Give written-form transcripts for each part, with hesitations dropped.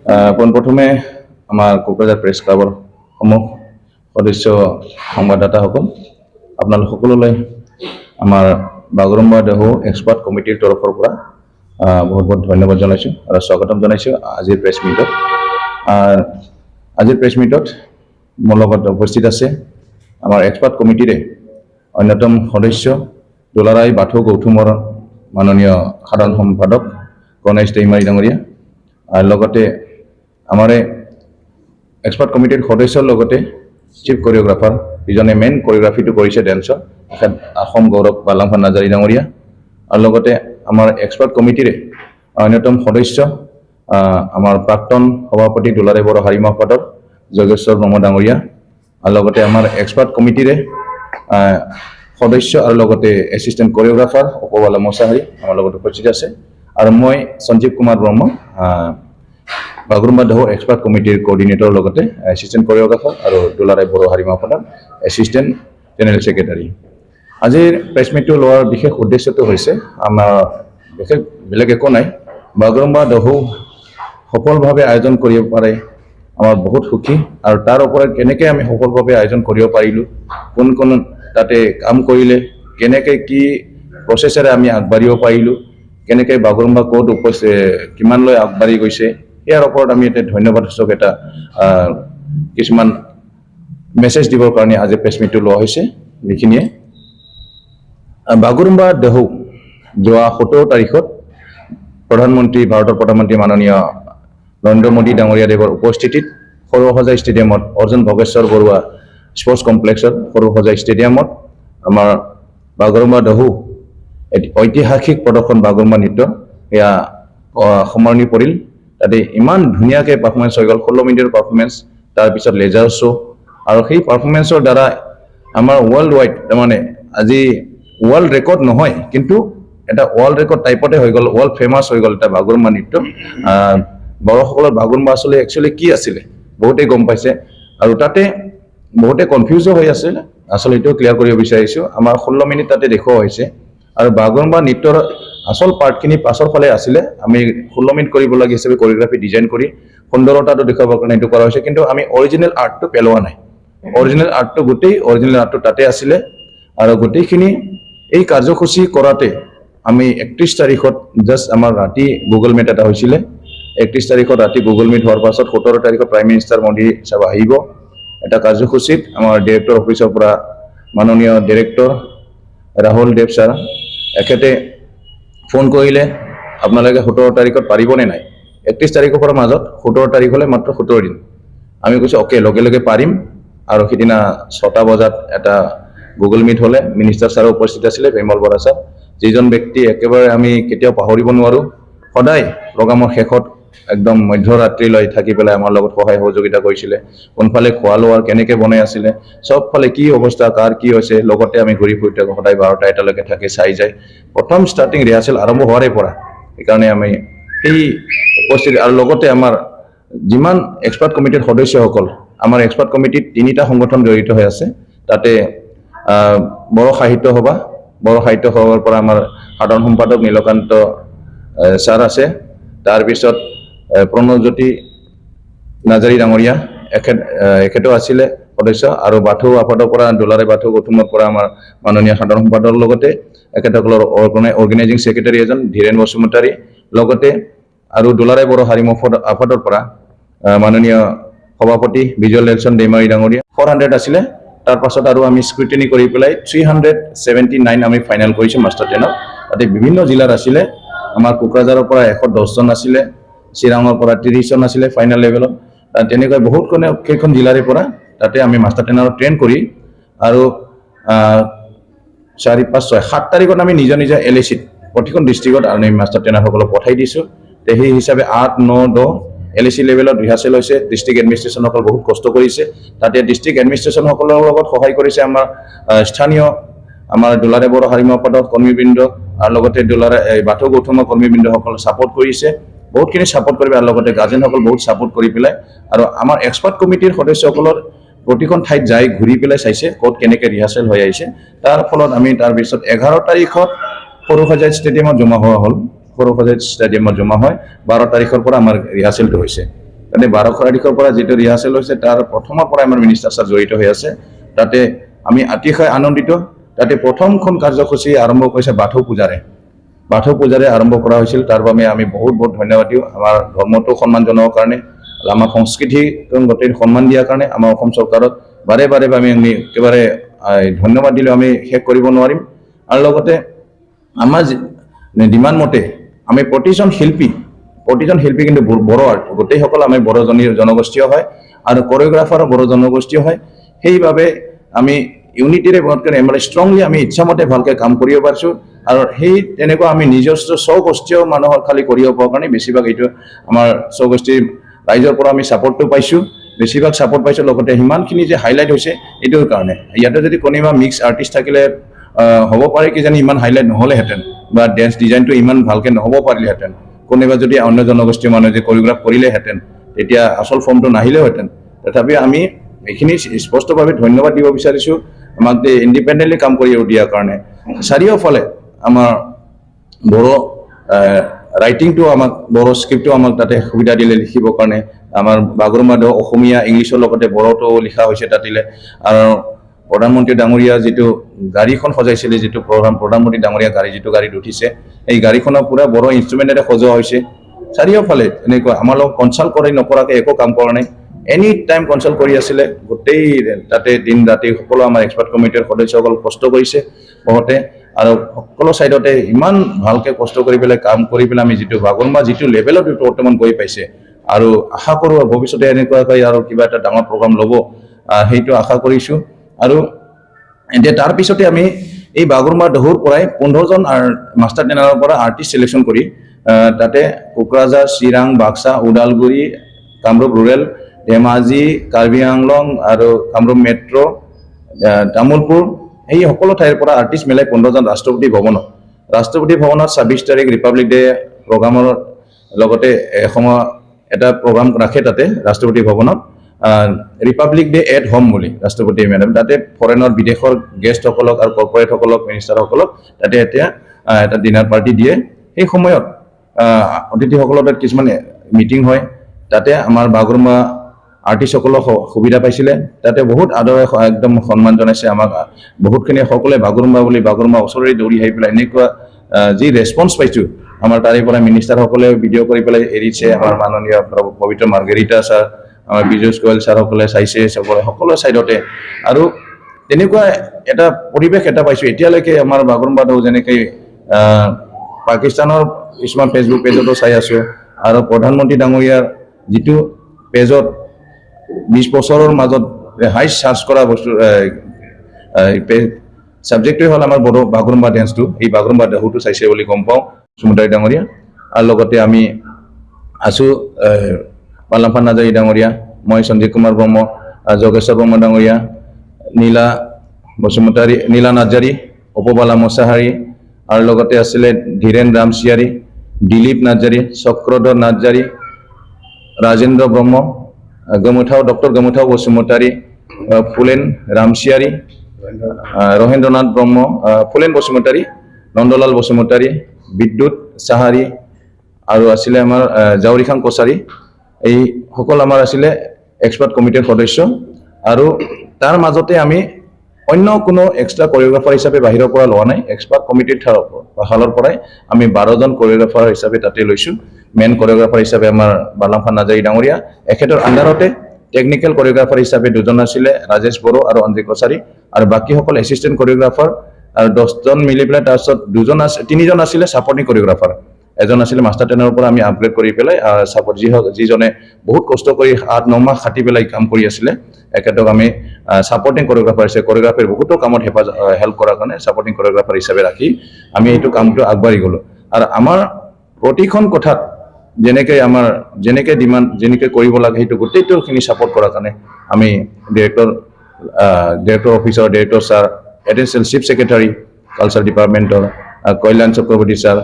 পোনপ্ৰথমে আমাৰ কোকৰাঝাৰ প্ৰেছ ক্লাবৰ সমূহ সদস্য সংবাদদাতাসকল আপোনালোক সকলোলৈ আমাৰ বাগৰুম্বা দেহু এক্সপাৰ্ট কমিটিৰ তৰফৰ পৰা বহুত বহুত ধন্যবাদ জনাইছোঁ আৰু স্বাগতম জনাইছোঁ আজিৰ প্ৰেছ মিটত। আজিৰ প্ৰেছ মিটত মোৰ লগত উপস্থিত আছে আমাৰ এক্সপাৰ্ট কমিটিৰে অন্যতম সদস্য দুলাৰায় বাথৌ গৌতমৰ মাননীয় সাধাৰণ সম্পাদক গণেশ দৈমাৰী ডাঙৰীয়া আৰু লগতে আমাৰ এক্সপাৰ্ট কমিটিৰ সদস্যৰ লগতে চিফ কোৰিঅ'গ্ৰাফাৰ যিজনে মেইন কোৰিঅ'গ্ৰাফিটো কৰিছে ডেন্সৰ অসম গৌৰৱ বালাংফা নাৰ্জাৰী ডাঙৰীয়া আৰু লগতে আমাৰ এক্সপাৰ্ট কমিটিৰে অন্যতম সদস্য আমাৰ প্ৰাক্তন সভাপতি দুলাৰায় বড়ো হাৰিমা পদৰ যোগেশ্বৰ ব্ৰহ্ম ডাঙৰীয়া আৰু লগতে আমাৰ এক্সপাৰ্ট কমিটিৰে সদস্য আৰু লগতে এছিষ্টেণ্ট কোৰিঅ'গ্ৰাফাৰ উপবালা মছাহাৰী আমাৰ লগত উপস্থিত আছে আৰু মই সঞ্জীৱ কুমাৰ ব্ৰহ্ম বাগৰুম্বা দেহু এক্সপাৰ্ট কমিটিৰ কোঅৰ্ডিনেটৰ লগতে এছিষ্টেণ্ট কোৰিঅ'গ্ৰাফাৰ আৰু দুলাৰায় বড়ো হাৰিমা পদৰ এছিষ্টেণ্ট জেনেৰেল ছেক্ৰেটাৰী। আজিৰ প্ৰেছ মিটটো লোৱাৰ বিশেষ উদ্দেশ্যটো হৈছে আমাৰ বিশেষ বেলেগ একো নাই, বাগৰুম্বা দেহু সফলভাৱে আয়োজন কৰিব পাৰে আমাৰ বহুত সুখী আৰু তাৰ ওপৰত কেনেকৈ আমি সফলভাৱে আয়োজন কৰিব পাৰিলোঁ, কোন কোন তাতে কাম কৰিলে, কেনেকৈ কি প্ৰচেছেৰে আমি আগবাঢ়িব পাৰিলোঁ, কেনেকৈ বাগৰুম্বা ক'ত কিমানলৈ আগবাঢ়ি গৈছে ইয়াৰ ওপৰত আমি এটা ধন্যবাদসূচক এটা কিছুমান মেছেজ দিবৰ কাৰণে আজি প্ৰেছ মিটটো লোৱা হৈছে। যিখিনিয়ে বাগৰুম্বা দেহু যোৱা 17 তাৰিখত ভাৰতৰ প্ৰধানমন্ত্ৰী মাননীয় নৰেন্দ্ৰ মোদী ডাঙৰীয়া দেৱৰ উপস্থিতিত সৰুসজাই ষ্টেডিয়ামত অৰ্জুন ভোগেশ্বৰ বৰুৱা স্পৰ্টছ কমপ্লেক্সত সৰুসজাই ষ্টেডিয়ামত আমাৰ বাগৰুম্বা দেহু ঐতিহাসিক প্ৰদৰ্শন বাগৰুম্বা নৃত্য এয়া সামৰণি পৰিল। তাতে ইমান ধুনীয়াকৈ পাৰফৰ্মেঞ্চ হৈ গ'ল, 16 মিনিটৰ পাৰফৰ্মেঞ্চ, তাৰপিছত লেজাৰ শ্ব' আৰু সেই পাৰফৰ্মেঞ্চৰ দ্বাৰা আমাৰ ৱৰ্ল্ড ৱাইড তাৰমানে আজি ৱৰ্ল্ড ৰেকৰ্ড নহয় কিন্তু এটা ৱৰ্ল্ড ৰেকৰ্ড টাইপতে হৈ গ'ল, ৱৰ্ল্ড ফেমাছ হৈ গ'ল এটা বাগৰুম্বা নৃত্য। বড়োসকলৰ বাগৰুম্বা একচুৱেলি কি আছিলে বহুতেই গম পাইছে আৰু তাতে বহুতে কনফিউজো হৈ আছিল, আচলতে এইটো ক্লিয়াৰ কৰিব বিচাৰিছোঁ। আমাৰ 16 মিনিট তাতে দেখুওৱা হৈছে আৰু বাগৰুম্বা নৃত্যৰ আচল পাৰ্টখিনি পাছৰ ফালে আছিলে, আমি 16 মিনিট কৰিব লাগে হিচাপে কোৰিঅ'গ্ৰাফি ডিজাইন কৰি সুন্দৰতাটো দেখুৱাবৰ কাৰণে এইটো কৰা হৈছে, কিন্তু আমি অৰিজিনেল আৰ্টটো পেলোৱা নাই। অৰিজিনেল আৰ্টটো তাতে আছিলে আৰু গোটেইখিনি এই কাৰ্যসূচী কৰাতে আমি 31 তাৰিখত জাষ্ট আমাৰ ৰাতি গুগল মিট এটা হৈছিলে। 31 তাৰিখত ৰাতি গুগল মিট হোৱাৰ পাছত 17 তাৰিখত প্ৰাইম মিনিষ্টাৰ মোদী চাব আহিব এটা কাৰ্যসূচীত। আমাৰ ডিৰেক্টৰ অফিচৰ পৰা মাননীয় ডিৰেক্টৰ ৰাহুল দেৱ ছাৰ এখেতে ফোন কৰিলে আপোনালোকে 17 তাৰিখত পাৰিবনে নাই। 31 তাৰিখৰ পৰা মাজত 17 তাৰিখলৈ মাত্ৰ 17 দিন। আমি কৈছোঁ অ'কে লগে লগে পাৰিম আৰু সিদিনা 6টা বজাত এটা গুগল মিট হ'লে মিনিষ্টাৰ ছাৰো উপস্থিত আছিলে, বিমল বৰা ছাৰ, যিজন ব্যক্তি একেবাৰে আমি কেতিয়াও পাহৰিব নোৱাৰোঁ। সদায় প্ৰগ্ৰামৰ শেষত একদম মধ্যৰাত্ৰিলৈ থাকি পেলাই আমাৰ লগত সহায় সহযোগিতা কৰিছিলে, কোনফালে খোৱা লোৱাৰ কেনেকৈ বনাই আছিলে, চবফালে কি অৱস্থা কাৰ কি হৈছে লগতে আমি ঘূৰি ফুৰি থাকোঁ, সদায় 12টা 1টালৈকে থাকি চাই যায় প্ৰথম ষ্টাৰ্টিং ৰিহাৰ্চেল আৰম্ভ হোৱাৰে পৰা। সেইকাৰণে আমি সেই উপস্থিতি আৰু লগতে আমাৰ যিমান এক্সপাৰ্ট কমিটিৰ সদস্যসকল, আমাৰ এক্সপাৰ্ট কমিটিত 3টা সংগঠন জড়িত হৈ আছে। তাতে বড়ো সাহিত্য সভাৰ পৰা আমাৰ সাধাৰণ সম্পাদক নীলকান্ত ছাৰ আছে, তাৰপিছত প্ৰণৱজ্যোতি নাৰ্জাৰী ডাঙৰীয়া এখেতো আছিলে সদস্য, আৰু বাথৌ আফাদৰ পৰা দুলাৰায় বাথৌ গৌতমৰ পৰা আমাৰ মাননীয় সাধাৰণ সম্পাদকৰ লগতে এখেতসকলৰ অৰ্গেনাইজিং ছেক্ৰেটাৰী এজন ধীৰেন বসুমতাৰী, লগতে আৰু দুলাৰায় বড়ো হাৰিমা আফাদৰ পৰা মাননীয় সভাপতি বিজয় লেলচন দৈমাৰী ডাঙৰীয়া 400 আছিলে। তাৰ পাছত আৰু আমি স্ক্ৰুটিনি কৰি পেলাই 379 আমি ফাইনেল কৰিছোঁ মাষ্টাৰ 10ত। তাতে বিভিন্ন জিলাৰ আছিলে, আমাৰ কোকৰাঝাৰৰ পৰা 110 জন আছিলে, চিৰাঙৰ পৰা 30 জন আছিলে ফাইনেল লেভেলত, তেনেকৈ বহুত কেইখন জিলাৰে পৰা তাতে আমি মাষ্টাৰ 10ত ট্ৰেইন কৰি আৰু 4, 5, 6, 7 তাৰিখত আমি নিজা LACত প্ৰতিখন ডিষ্ট্ৰিক্টত আমি মাষ্টাৰ 10সকলক পঠাই দিছোঁ। সেই হিচাপে 8, 9, 10 LAC লেভেলত ৰিহাৰ্চেল হৈছে। ডিষ্ট্ৰিক্ট এডমিনিষ্ট্ৰেশ্যনসকল বহুত কষ্ট কৰিছে, তাতে ডিষ্ট্ৰিক্ট এডমিনিষ্ট্ৰেশ্যনসকলৰ লগত সহায় কৰিছে আমাৰ স্থানীয় আমাৰ দুলাৰায় বড়ো হাৰিমা পদৰ কৰ্মীবৃন্দ আৰু লগতে দুলাৰায় বাথৌ গৌতমৰ কৰ্মীবৃন্দসকল ছাপোৰ্ট কৰিছে, বহুতখিনি ছাপোৰ্ট কৰিব, আৰু লগতে গাৰ্জেনসকল বহুত ছাপোৰ্ট কৰি পেলাই আৰু আমাৰ এক্সপাৰ্ট কমিটিৰ সদস্যসকলৰ প্ৰতিখন ঠাইত যাই ঘূৰি পেলাই চাইছে ক'ত কেনেকৈ ৰিহাৰ্চেল হৈ আহিছে। তাৰ ফলত আমি তাৰপিছত 11 তাৰিখত সৰুসজাই ষ্টেডিয়ামত জমা হোৱা হ'ল, সৰুসজাই ষ্টেডিয়ামত জমা হয় 12 তাৰিখৰ পৰা আমাৰ ৰিহাৰ্চেলটো হৈছে। তাতে 12 তাৰিখৰ পৰা যেটো ৰিহাৰ্সেল হৈছে তাৰ প্ৰথমৰ পৰা আমাৰ মিনিষ্টাৰ স্যাৰ জড়িত হৈ আছে তাতে আমি অতিশয় আনন্দিত তাতে প্ৰথমখন কাৰ্যসূচী আৰম্ভ কৰিছে বাথৌ পূজাৰে আৰম্ভ কৰা হৈছিল তাৰ বাবে আমি বহুত ধন্যবাদ দিওঁ আমাৰ ধৰ্মটো সন্মান জনাবৰ কাৰণে আমাৰ সংস্কৃতি গোটেই সন্মান দিয়াৰ কাৰণে আমাৰ অসম চৰকাৰক বাৰে আমি একেবাৰে ধন্যবাদ দিলে আমি শেষ কৰিব নোৱাৰিম আৰু লগতে আমাৰ ডিমাণ্ড মতে আমি প্ৰতিজন শিল্পী কিন্তু বড় গোটেই সকল আমি বড় জনগোষ্ঠীয় হয় আৰু কোৰিওগ্ৰাফাৰো বড় জনগোষ্ঠীয় হয় সেইভাবে আমি ইউনিটিৰে বৰ্তমান এমএলএ ষ্ট্ৰংলি আমি ইচ্ছামতে ভালকে কাম কৰিব পাৰিছো আৰু সেই তেনেকুৱা আমি নিজস্ব স্বগোষ্ঠীয় মানুহৰ খালি কৰিব পৰা কাৰণে বেছিভাগ এইটো আমাৰ স্বগোষ্ঠীৰ ৰাইজৰ পৰা আমি সাপোৰ্টটো পাইছো বেছিভাগ সাপোৰ্ট পাইছো লগতে হিমানখিনি যে হাইলাইট হৈছে এইটোৰ কাৰণে ইয়াতে যদি কোনোবা মিক্স আৰ্টিষ্ট থাকিলে হ'ব পাৰে কি জানি ইমান হাইলাইট নহলেহেঁতেন বা ডেন্স ডিজাইনটো ইমান ভালকে নহব পাৰিলেহেঁতেন কোনোবা যদি অন্য জনগোষ্ঠীৰ মানুহে যে কোৰিওগ্ৰাফ কৰিলেহেঁতেন তেতিয়া আসল ফৰ্মটো নাহিলেহেঁতেন তথাপি আমি এইখিনি স্পষ্টভাৱে ধন্যবাদ দিব বিচাৰিছো আমাক ইণ্ডিপেণ্ডেণ্টলি কাম কৰি দিয়াৰ কাৰণে চাৰিওফালে আমাৰ বড় ৰাইটিংটো আমাক বড় স্ক্ৰিপ্টটো আমাক তাতে সুবিধা দিলে লিখিবৰ কাৰণে আমাৰ বাগৰুম্বা অসমীয়া ইংলিছৰ লগতে বড়টো লিখা হৈছে তাতিলে আৰু প্ৰধানমন্ত্ৰী ডাঙৰীয়া যেটো গাড়ীখন সজাইছিলে যেটো প্ৰধানমন্ত্ৰী ডাঙৰীয়া গাড়ী যেটো গাড়ীত উঠিছে এই গাড়ীখনৰ পুৰা বড় ইনস্ট্ৰুমেন্টেৰে সজোৱা হৈছে চাৰিওফালে এনেকুৱা আমাৰ লগ কনসাল্ট কৰি নকৰাকে একো কাম কৰা নাই এনি টাইম কনসাল্ট কৰি আছিলে গোটেই তাতে দিন ৰাতি সকলো আমাৰ এক্সপাৰ্ট কমিটিৰ সদস্যসকল কষ্ট কৰিছে বহুতে আৰু সকলো সাইডতে ইমান ভালকে কষ্ট কৰি পেলাই কাম কৰি পেলাই আমি যেটো বাগৰুম্বা যেটো লেভেলত বৰ্তমান গৈ পাইছে আৰু আশা কৰো ভৱিষ্যতে এনেকুৱাকৈ আৰু কিবা এটা ডাঙৰ প্ৰগ্ৰাম ল'ব সেইটো আশা কৰিছো আৰু এতিয়া তাৰ পিছতে আমি এই বাগৰুম্বা দহুৰ পৰাই 15 জন মাষ্টাৰ ট্ৰেইনাৰৰ পৰা আৰ্টিষ্ট সিলেকশন কৰি তাতে কোকৰাঝাৰ চিৰাং বাক্সা উদালগুৰি কামৰূপ ৰুৰেল ধেমাজি কাৰ্বি আংলং আৰু কামৰূপ মেট্ৰ তামুলপুৰ এই সকলো ঠাইৰ পৰা আৰ্টিষ্ট মিলাই 15 জন ৰাষ্ট্ৰপতি ভৱনত 26 তাৰিখ ৰিপাব্লিক ডে প্ৰগ্ৰামৰ লগতে সময় এটা প্ৰগ্ৰাম ৰাখে তাতে ৰাষ্ট্ৰপতি ভৱনত ৰিপাব্লিক ডে এট হোম বুলি ৰাষ্ট্ৰপতি মেডাম তাতে ফৰেনৰ বিদেশৰ গেষ্ট সকলক আৰু কৰ্পোৰেট সকলক মিনিষ্টাৰ সকলক তাতে এতিয়া এটা ডিনাৰ পাৰ্টি দিয়ে এই সময়ত অতিথি সকলৰ কিছুমান মিটিং হয় তাতে আমাৰ বাগৰুম্বা আৰ্টিষ্ট সকলক সুবিধা পাইছিলে তাতে বহুত আদৰে একদম সন্মান জনাইছে আমাক বহুতখিনি সকলে বাগৰুম্বা বুলি বাগৰুম্বা ওচৰৰে দৌৰি আহি পেলাই এনেকুৱা যি ৰেসপন্স পাইছো আমাৰ তাৰে পৰা মিনিষ্টাৰ সকলে ভিডিঅ' কৰি পেলাই এৰিছে আমাৰ মাননীয় পবিত্ৰ মাৰ্গেৰিটা ছাৰ আমাৰ বিজুছ গোয়েল ছাৰ সকলে চাইছে সকলো সাইডতে আৰু তেনেকুৱা এটা পৰিবেশ এটা পাইছো এতিয়ালৈকে আমাৰ বাগৰুম্বা দৌ যেনেকৈ পাকিস্তানৰ কিছুমান ফেসবুক পেজতো চাই আছো আৰু প্ৰধানমন্ত্ৰী ডাঙৰীয়াৰ যেটো পেজত 20 বছৰৰ মাজত হাই সাৰ্চ কৰা বস্তু সাবজেক্টটো হল আমাৰ বড় বাগৰুম্বা ড্যান্সটো এই বাগৰুম্বা দহুটো চাইছে বুলি গম পাও সুমতাৰী ডাঙৰীয়া আৰু লগতে আমি আছো পালাফান নাজাৰী ডাঙৰীয়া মই সঞ্জীৱ কুমাৰ ব্ৰহ্ম যোগেশ্বৰ ব্ৰহ্ম ডাঙৰীয়া নীলা নাৰ্জাৰী উপবালা মছাহাৰী আৰু লগতে আছিলে ধীৰেন ৰামচিয়াৰী দিলীপ নাৰ্জাৰী চক্ৰধৰ নাৰ্জাৰী ৰাজেন্দ্ৰ ব্ৰহ্ম ডক্টৰ গমুঠাও বসুমতাৰী ফুলেন ৰামচিয়াৰী ৰহেন্দ্ৰনাথ ব্ৰহ্ম ফুলেন বসুমতাৰী নন্দলাল বসুমতাৰী বিদ্যুৎ সাহাৰী আৰু আছিলে আমাৰ জাউৰিখাং কছাৰী এই সকল আমাৰ আছিলে এক্সপাৰ্ট কমিটিৰ সদস্য আৰু তাৰ মাজতে আমি অন্য কোনো এক্সট্ৰা কোৰিওগ্ৰাফাৰ হিচাপে বাহিৰৰ পৰা লোৱা নাই এক্সপাৰ্ট কমিটিৰ ফালৰ পৰাই আমি 12 জন কোৰিওগ্ৰাফাৰ হিচাপে তাতে লৈছো মেন কোৰিওগ্ৰাফাৰ হিচাপে আমাৰ বালাফান নাজাৰী ডাঙৰীয়া এখেতৰ আন্ডাৰতে টেকনিক্যাল কোৰিওগ্ৰাফাৰ হিচাপে দুজন আছিলে ৰাজেশ বড়ো আৰু অঞ্জিত কছাৰী আৰু বাকি সকল এসিস্ট্যান্ট কোৰিওগ্ৰাফাৰ আৰু 10 জন মিলি পেলাই তাৰছত তিনিজন আছিলে সাপোৰ্টিং কোৰিওগ্ৰাফাৰ এজন আছিলে মাষ্টাৰ ট্ৰেইনাৰৰ পৰা আমি আপগ্ৰেড কৰি পেলাই সাপোৰ্ট যিজনে বহুত কষ্ট কৰি 8-9 মাহ খাটি পেলাই কাম কৰি আছিলে একেতক আমি সাপোৰ্টিং কোৰিওগ্ৰাফাৰ হিচাপে কোৰিওগ্ৰাফাৰ বহুতো কামত হেল্প কৰাৰ কাৰণে সাপোৰ্টিং কোৰিওগ্ৰাফাৰ হিচাপে ৰাখি আমি এইটো কামটো আগবাঢ়ি গলো আৰু আমাৰ প্ৰতিখন কথাত যেনেকে ডিমান্ড যেনেকে কৰিব লাগে সেইটো গোটেইটোখিনি সাপোৰ্ট কৰাৰ কাৰণে আমি director officer director sir additional chief secretary culture ডিপাৰ্টমেন্টৰ কল্যাণ চক্ৰৱৰ্তী ছাৰ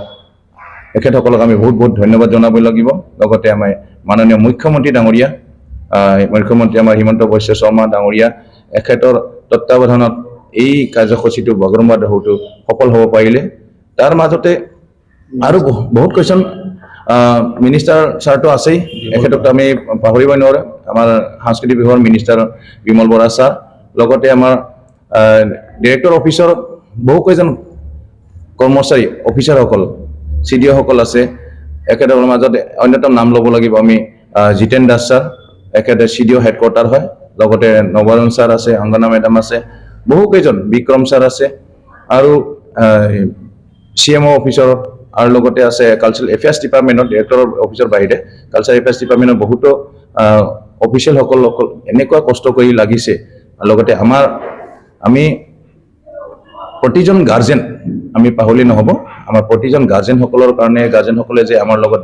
এখেতসকলক আমি বহুত ধন্যবাদ জনাব লাগিব লগতে আমাৰ মাননীয় মুখ্যমন্ত্ৰী ডাঙৰীয়া মুখ্যমন্ত্ৰী আমাৰ হিমন্ত বিশ্ব শৰ্মা ডাঙৰীয়া এখেতৰ তত্ত্বাৱধানত এই কাৰ্যসূচীটো বাগৰুম্বা দহুটো সফল হ'ব পাৰিলে তাৰ মাজতে আৰু বহুত কোৱেশ্চন মিনিষ্টাৰ ছাৰটো আছেই, এখেতক আমি পাহৰিবই নোৱাৰোঁ। আমাৰ সাংস্কৃতিক বিভাগৰ মিনিষ্টাৰ বিমল বৰা ছাৰ, লগতে আমাৰ ডিৰেক্টৰ অফিচৰ বহুকেইজন কৰ্মচাৰী অফিচাৰসকল CDO সকল আছে। এখেতৰ মাজত অন্যতম নাম ল'ব লাগিব আমি জিতেন দাস ছাৰ, এখেতে CDO হেডকোৱাৰ্টাৰ হয়। লগতে নবাৰুণ ছাৰ আছে, অংগনা মেডাম আছে, বহুকেইজন বিক্ৰম ছাৰ আছে, আৰু CMO অফিচৰ, আৰু লগতে আছে কালচাৰেল এফেয়াৰ্ছ ডিপাৰ্টমেণ্টৰ ডিৰেক্টৰ অফিচৰ বাহিৰে কালচাৰেল এফেয়াৰ্ছ ডিপাৰ্টমেণ্টৰ বহুতো অফিচিয়েলসকল এনেকুৱা কষ্ট কৰি লাগিছে। লগতে আমি প্ৰতিজন গাৰ্জেন আমি পাহৰিলে নহ'ব। আমাৰ প্ৰতিজন গাৰ্জেনসকলৰ কাৰণে, গাৰ্জেনসকলে যে আমাৰ লগত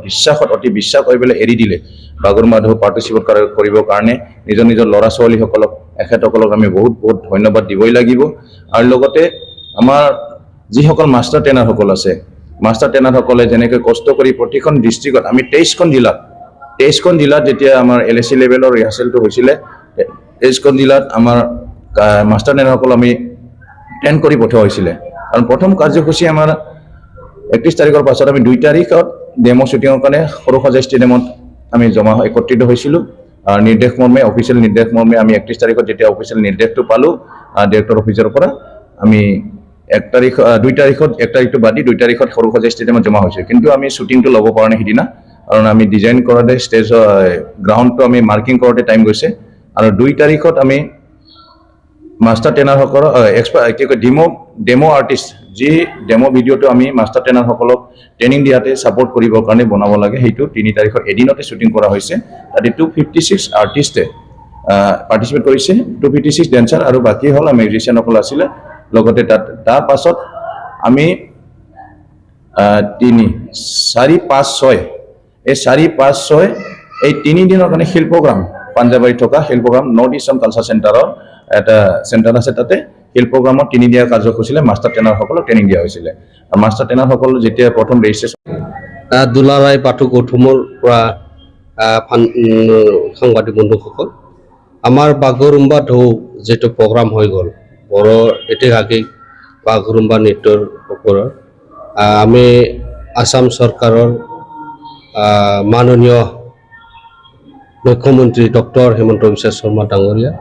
অতি বিশ্বাস কৰি পেলাই এৰি দিলে বাগৰুম্বা ধৌ পাৰ্টিচিপেট কৰিবৰ কাৰণে নিজৰ ল'ৰা ছোৱালীসকলক, এখেতসকলক আমি বহুত বহুত ধন্যবাদ দিবই লাগিব। আৰু লগতে আমাৰ যিসকল মাষ্টাৰ ট্ৰেইনাৰসকল আছে, মাষ্টাৰ ট্ৰেইনাৰসকলে যেনেকৈ কষ্ট কৰি প্ৰতিখন ডিষ্ট্ৰিক্টত আমি 23খন জিলাত যেতিয়া আমাৰ LAC লেভেলৰ ৰিহাৰ্চেলটো হৈছিলে, 23খন জিলাত আমাৰ মাষ্টাৰ ট্ৰেইনাৰসকল আমি ট্ৰেইন কৰি পঠোৱা হৈছিলে। আৰু প্ৰথম কাৰ্যসূচী আমাৰ 31 তাৰিখৰ পাছত আমি 2 তাৰিখত ডেমো শ্বুটিঙৰ কাৰণে সৰুসজাই ষ্টেডিয়ামত আমি একত্ৰিত হৈছিলোঁ। নিৰ্দেশ মৰ্মে, অফিচিয়েল নিৰ্দেশ মৰ্মে আমি 31 তাৰিখত যেতিয়া অফিচিয়েল নিৰ্দেশটো পালোঁ ডিৰেক্টৰ অফিচৰ পৰা, আমি 1 তাৰিখটো বাদ দি 2 তাৰিখত সৰুসজাই ষ্টেডিয়ামত জমা হৈছোঁ। কিন্তু আমি শ্বুটিংটো ল'ব পৰা নাই সিদিনা, কাৰণ আমি ডিজাইন কৰোঁতে গ্ৰাউণ্ডটো আমি মাৰ্কিং কৰোঁতে টাইম গৈছে। আৰু 2 তাৰিখত আমি মাষ্টাৰ ট্ৰেইনাৰসকলৰ ডেমো আৰ্টিষ্ট, যি ডেমো ভিডিঅ'টো আমি মাষ্টাৰ ট্ৰেইনাৰসকলক ট্ৰেইনিং দিয়াতে ছাপোৰ্ট কৰিবৰ কাৰণে বনাব লাগে, সেইটো 3 তাৰিখৰ এদিনতে শ্বুটিং কৰা হৈছে। তাতে 256 আৰ্টিষ্টে পাৰ্টিচিপেট কৰিছে, 256 ডেন্সাৰ আৰু বাকী হ'ল মিউজিচিয়ানসকল আছিলে। লগতে তাৰ পাছত আমি 3, 4, 5, 6 এই 4, 5, 6 এই 3 দিনৰ কাৰণে শিল্পগ্ৰাম, পাঞ্জাবাৰীত থকা শিল্পগ্ৰাম নৰ্থ ইষ্টাৰ্ণ কালচাৰ চেণ্টাৰৰ এটা চেণ্টাৰ আছে। তাতে শিল্পগ্ৰামত 3 দিনীয়া কাৰ্যসূচীৰে মাষ্টাৰ ট্ৰেইনাৰসকলক ট্ৰেইনিং দিয়া হৈছিলে। আৰু মাষ্টাৰ ট্ৰেইনাৰসকল যেতিয়া প্ৰথম ৰেজিষ্ট্ৰেশ্যন দুলাৰায় পাঠু গৌতমৰ পৰা সাংবাদিক বন্ধুসকল, আমাৰ বাগৰুম্বা ঢৌ যিটো প্ৰগ্ৰাম হৈ গ'ল বড়ো ঐতিহাসিক বাগৰুম্বা নৃত্যৰ ওপৰত, আমি আসাম চৰকাৰৰ মাননীয় মুখ্যমন্ত্ৰী ডক্টৰ হিমন্ত বিশ্ব শৰ্মা ডাঙৰীয়া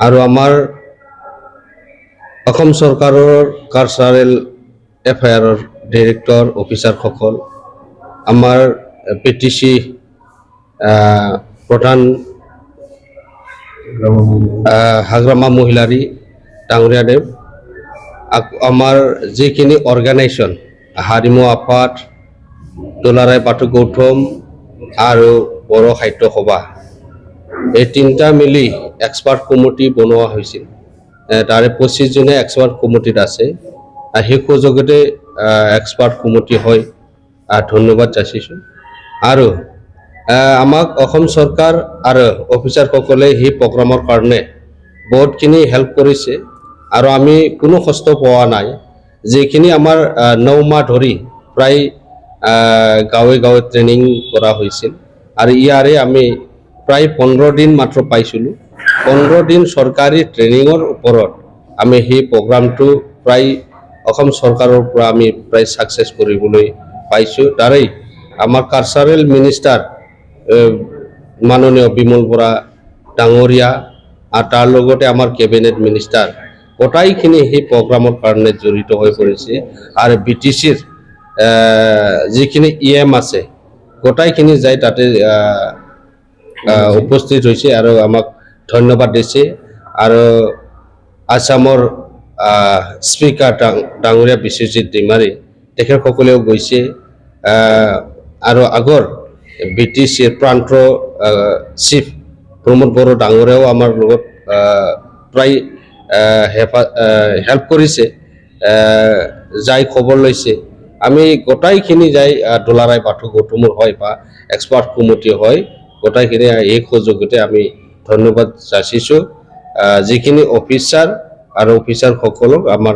আৰু আমাৰ অসম চৰকাৰৰ কালচাৰেল এফেয়াৰৰ ডিৰেক্টৰ অফিচাৰসকল, আমাৰ PTC প্ৰধান হাগ্ৰামা মহিলাৰী ডাঙৰীয়াদেৱ, আমাৰ যিখিনি অৰ্গেনাইজেশ্যন হাৰিমু আফাদ, দুলাৰায় পাঠু গৌতম আৰু বড়ো সাহিত্য সভা, এই 3টা মিলি এক্সপাৰ্ট কমিটি বনোৱা হৈছিল। তাৰে 25 জনে এক্সপাৰ্ট কমিটিত আছে। সেই সুযোগতে এক্সপাৰ্ট কমিটি হয়, ধন্যবাদ যাচিছোঁ। আৰু আমাক অসম চৰকাৰ আৰু অফিচাৰসকলে সেই প্ৰগ্ৰামৰ কাৰণে বহুতখিনি হেল্প কৰিছে, আৰু আমি কোনো কষ্ট পোৱা নাই। যিখিনি আমাৰ 9 মাহ ধৰি প্ৰায় গাঁৱে গাঁৱে ট্ৰেইনিং কৰা হৈছিল, আৰু ইয়াৰে আমি প্ৰায় 15 দিন মাত্ৰ পাইছিলোঁ। 15 দিন চৰকাৰী ট্ৰেইনিঙৰ ওপৰত আমি সেই প্ৰগ্ৰামটো প্ৰায় অসম চৰকাৰৰ পৰা আমি প্ৰায় ছাকচেছ কৰিবলৈ পাইছোঁ। তাৰেই আমাৰ কালচাৰেল মিনিষ্টাৰ মাননীয় বিমল বৰা ডাঙৰীয়া আৰু তাৰ লগতে আমাৰ কেবিনেট মিনিষ্টাৰ গোটাইখিনি সেই প্ৰগ্ৰামৰ কাৰণে জড়িত হৈ পৰিছে। আৰু BTCৰ যিখিনি EM আছে গোটাইখিনি যাই তাতে উপস্থিত হৈছে আৰু আমাক ধন্যবাদ দিছে। আৰু আসামৰ স্পিকাৰ ডাঙৰীয়া বিশ্বজিৎ দৈমাৰী তেখেতসকলেও গৈছে, আৰু আগৰ BTCৰ প্ৰান্ত চিফ প্ৰমোদ বড়ো ডাঙৰীয়াও আমাৰ লগত প্ৰায় হেল্প কৰিছে, যাই খবৰ লৈছে। আমি গোটাইখিনি যাই দুলাৰায় পাঠু গৌতমৰ হয় বা এক্সপাৰ্ট কমিটি হয়, গোটাইখিনি এই সুযোগতে আমি ধন্যবাদ যাচিছোঁ যিখিনি অফিচাৰ আৰু অফিচাৰসকলক আমাৰ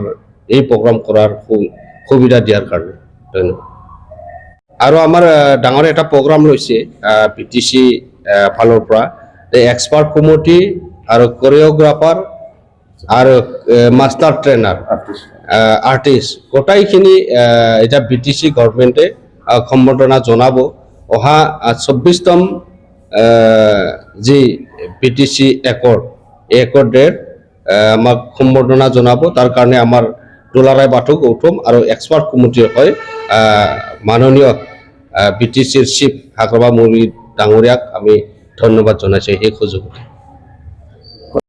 এই প্ৰগ্ৰাম কৰাৰ সুবিধা দিয়াৰ কাৰণে ধন্যবাদ। আৰু আমাৰ ডাঙৰ এটা প্ৰগ্ৰাম লৈছে BTC ফালৰ পৰা, এক্সপাৰ্ট কমিটি আৰু কোৰিঅ'গ্ৰাফাৰ আৰু মাষ্টাৰ ট্ৰেইনাৰ আৰ্টিষ্ট গোটাইখিনি এতিয়া BTC গভৰ্ণমেণ্টে সম্বৰ্ধনা জনাব অহা 24তম যি PTC একৰ্ড এই একৰ্ডে আমাক সম্বৰ্ধনা জনাব তাৰ কাৰণে আমাৰ দুলাৰায় বাথৌ গৌতম আৰু এক্সপাৰ্ট কমিটিৰ হৈ মাননীয় BTCৰ চিফ হাগ্ৰামা মুহুৰী ডাঙৰীয়াক আমি ধন্যবাদ জনাইছোঁ এই সুযোগত